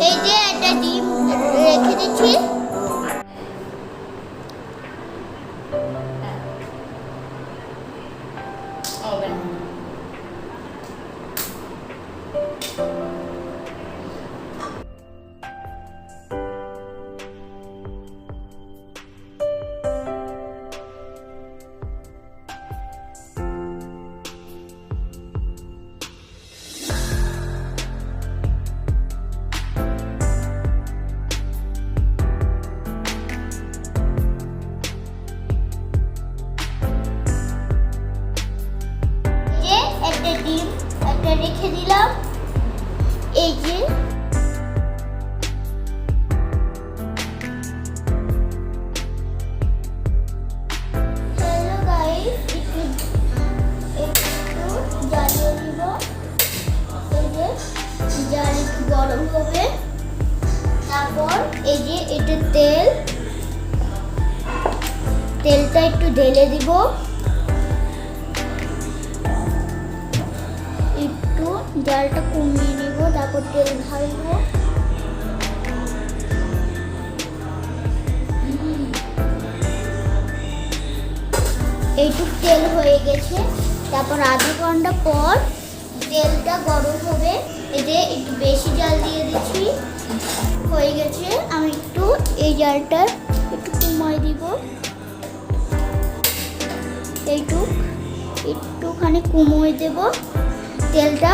এই যে একটা ডিম রেখে দিচ্ছি। একটা ডিম একটা রেখে দিলাম। এই যে জ্বালিয়ে দিব। এই যে জাল একটু গরম হবে। তারপর এই যে এটা তেলটা একটু ঢেলে দিব। একটু জালটা কমিয়ে নিব, তারপর তেল ঢালবো। এইটুক তেল হয়ে গেছে। তারপর আধা ঘন্টা পর তেলটা গরম হবে। এই যে একটু বেশি জাল দিয়ে দিচ্ছি। হয়ে গেছে। আমি একটু এই জালটা একটু কমিয়ে দিব। একটুখানি কমিয়ে দেব। তেলটা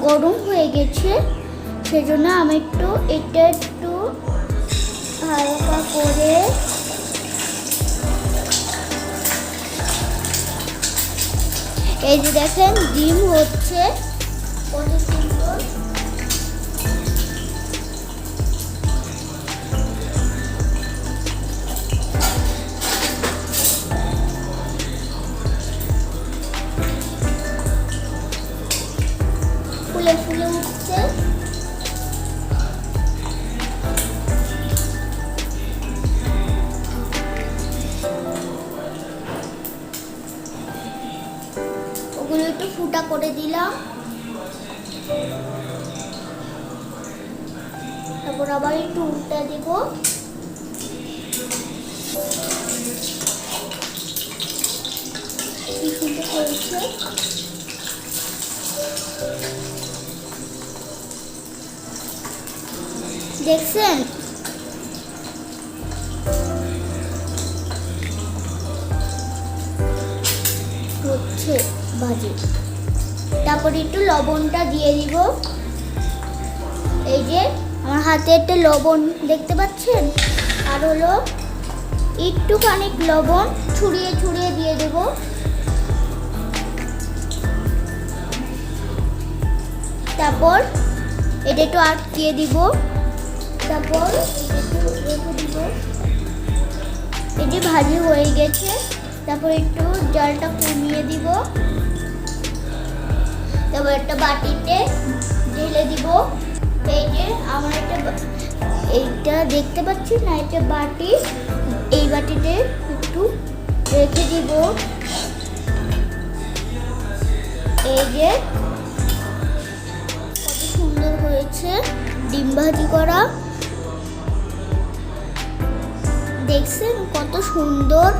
গরম হয়ে গেছে, সেজন্য আমি এটা একটু হালকা করে এই যে দেখেন ডিম হচ্ছে কত সুন্দর। ফুলে ফুলে উঠছে। ওগুলো একটু ফুটা করে দিলাম। তারপর আবার একটু উল্টা দেব। কি সুন্দর হয়েছে। দেখছেন? হচ্ছে ভাজি। তারপর একটু লবণটা দিয়ে দিব। এই যে আমার হাতে একটা লবণ দেখতে পাচ্ছেন, আর হলো একটুখানি লবণ ছড়িয়ে ছড়িয়ে দিয়ে দেব। তারপর এটা একটু আটকিয়ে দিব। তারপর একটু রেখে দিব। এই যে ভাজি হয়ে গেছে। তারপর একটু জালটা কমিয়ে দিব। তারপর একটা বাটিতে ঢেলে দিব। এই যে আমার এইটা দেখতে পাচ্ছেন না, এটা বাটি। এই বাটিতে একটু রেখে দিব। এই যে কত সুন্দর হয়েছে ডিম ভাজি করা। দেখছেন কত সুন্দর।